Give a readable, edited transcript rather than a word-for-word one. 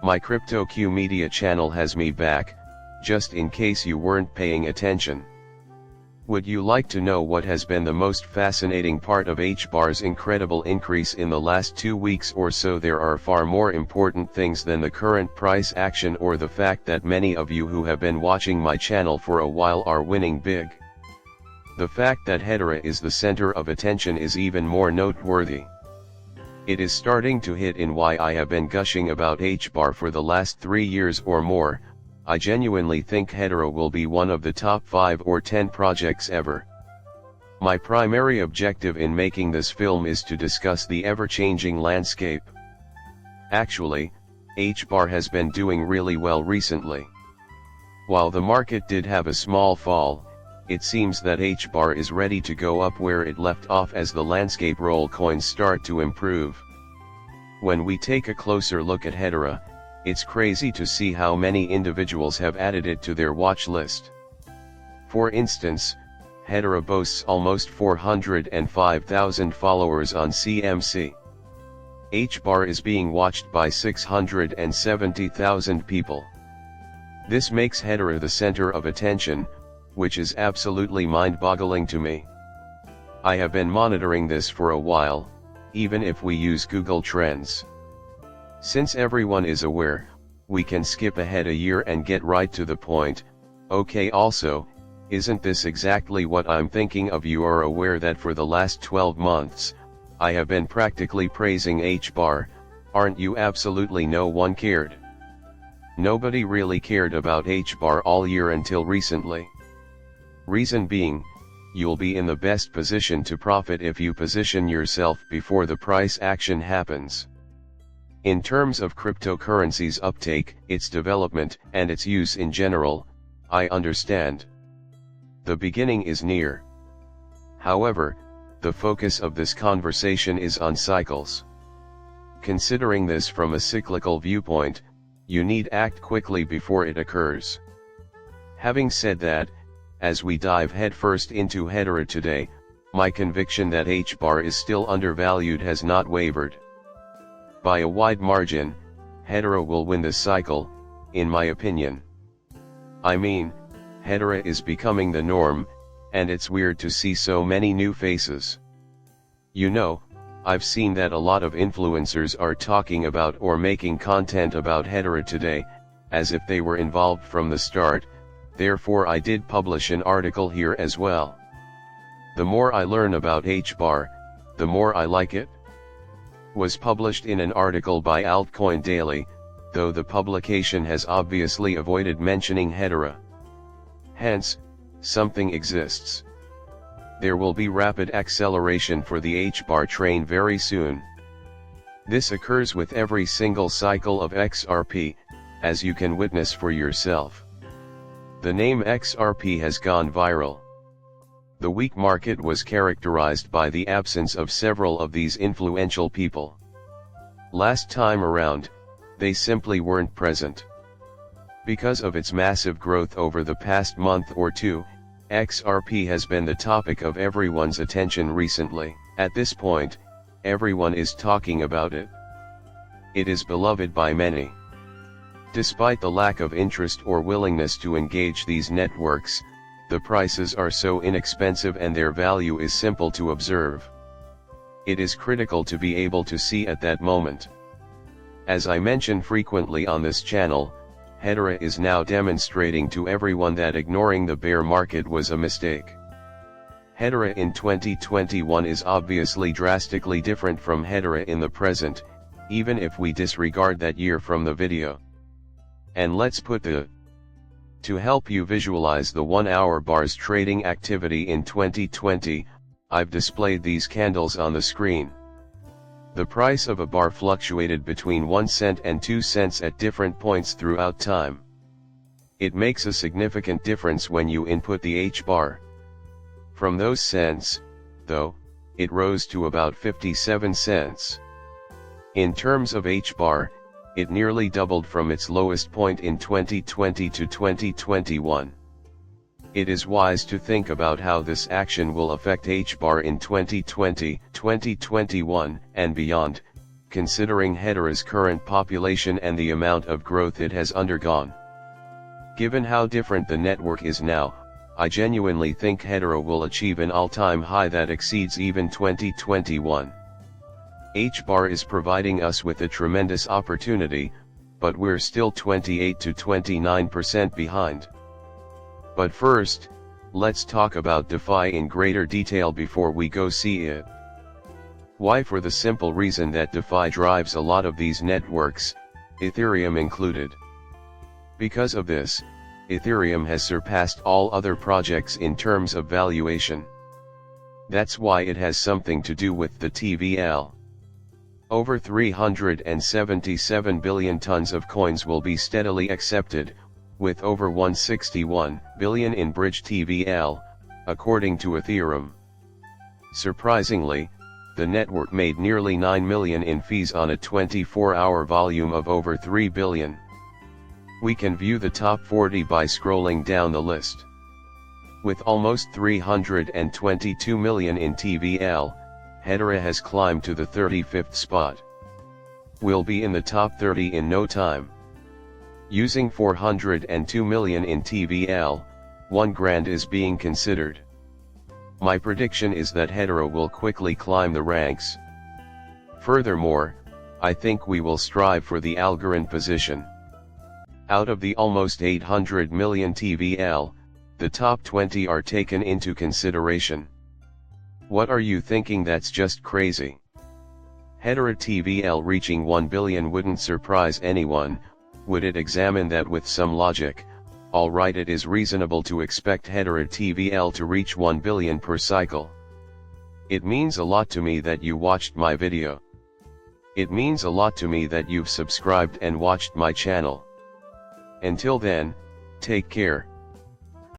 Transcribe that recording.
My CryptoQ Media channel has me back, just in case you weren't paying attention. Would you like to know what has been the most fascinating part of HBAR's incredible increase in the last 2 weeks or so? There are far more important things than the current price action or the fact that many of you who have been watching my channel for a while are winning big. The fact that Hedera is the center of attention is even more noteworthy. It is starting to hit in why I have been gushing about HBAR for the last 3 years or more. I genuinely think Hedera will be one of the top 5 or 10 projects ever. My primary objective in making this film is to discuss the ever-changing landscape. Actually, HBAR has been doing really well recently. While the market did have a small fall, it seems that HBAR is ready to go up where it left off as the landscape roll coins start to improve. When we take a closer look at Hedera, it's crazy to see how many individuals have added it to their watch list. For instance, Hedera boasts almost 405,000 followers on CMC. HBAR is being watched by 670,000 people. This makes Hedera the center of attention, which is absolutely mind-boggling to me. I have been monitoring this for a while, even if we use Google Trends. Since everyone is aware, we can skip ahead a year and get right to the point. Okay, also, isn't this exactly what I'm thinking of? You are aware that for the last 12 months, I have been practically praising HBAR, aren't you? Absolutely no one cared. Nobody really cared about HBAR all year until recently. Reason being, you'll be in the best position to profit if you position yourself before the price action happens. In terms of cryptocurrencies uptake, its development, and its use in general, I understand. The beginning is near. However, the focus of this conversation is on cycles. Considering this from a cyclical viewpoint, you need to act quickly before it occurs. Having said that, as we dive headfirst into Hedera today, my conviction that HBAR is still undervalued has not wavered. By a wide margin, Hedera will win this cycle, in my opinion. I mean, Hedera is becoming the norm, and it's weird to see so many new faces. You know, I've seen that a lot of influencers are talking about or making content about Hedera today, as if they were involved from the start, therefore I did publish an article here as well. The more I learn about HBAR, the more I like it. Was published in an article by Altcoin Daily, though the publication has obviously avoided mentioning Hedera. Hence, something exists. There will be rapid acceleration for the HBAR train very soon. This occurs with every single cycle of XRP, as you can witness for yourself. The name XRP has gone viral. The weak market was characterized by the absence of several of these influential people. Last time around, they simply weren't present. Because of its massive growth over the past month or two, XRP has been the topic of everyone's attention recently. At this point, everyone is talking about it. It is beloved by many. Despite the lack of interest or willingness to engage these networks, the prices are so inexpensive and their value is simple to observe. It is critical to be able to see at that moment. As I mention frequently on this channel, Hedera is now demonstrating to everyone that ignoring the bear market was a mistake. Hedera in 2021 is obviously drastically different from Hedera in the present, even if we disregard that year from the video. And let's put to help you visualize the 1-hour bars trading activity in 2020, I've displayed these candles on the screen. The price of a bar fluctuated between 1 cent and 2 cents at different points throughout time. It makes a significant difference when you input the HBAR. From those cents, though, it rose to about 57 cents. In terms of HBAR, it nearly doubled from its lowest point in 2020 to 2021. It is wise to think about how this action will affect HBAR in 2020, 2021, and beyond, considering Hedera's current population and the amount of growth it has undergone. Given how different the network is now, I genuinely think Hedera will achieve an all-time high that exceeds even 2021. HBAR is providing us with a tremendous opportunity, but we're still 28 to 29% behind. But first, let's talk about DeFi in greater detail before we go see it. Why? For the simple reason that DeFi drives a lot of these networks, Ethereum included. Because of this, Ethereum has surpassed all other projects in terms of valuation. That's why it has something to do with the TVL. Over 377 billion tons of coins will be steadily accepted, with over 161 billion in bridge TVL, according to Ethereum. Surprisingly, the network made nearly 9 million in fees on a 24-hour volume of over 3 billion. We can view the top 40 by scrolling down the list. With almost 322 million in TVL, Hedera has climbed to the 35th spot. We'll be in the top 30 in no time. Using 402 million in TVL, 1 grand is being considered. My prediction is that Hedera will quickly climb the ranks. Furthermore, I think we will strive for the Algorand position. Out of the almost 800 million TVL, the top 20 are taken into consideration. What are you thinking? That's just crazy. Hedera TVL reaching 1 billion wouldn't surprise anyone, would it? Examine that with some logic. Alright, it is reasonable to expect Hedera TVL to reach 1 billion per cycle. It means a lot to me that you watched my video. It means a lot to me that you've subscribed and watched my channel. Until then, take care.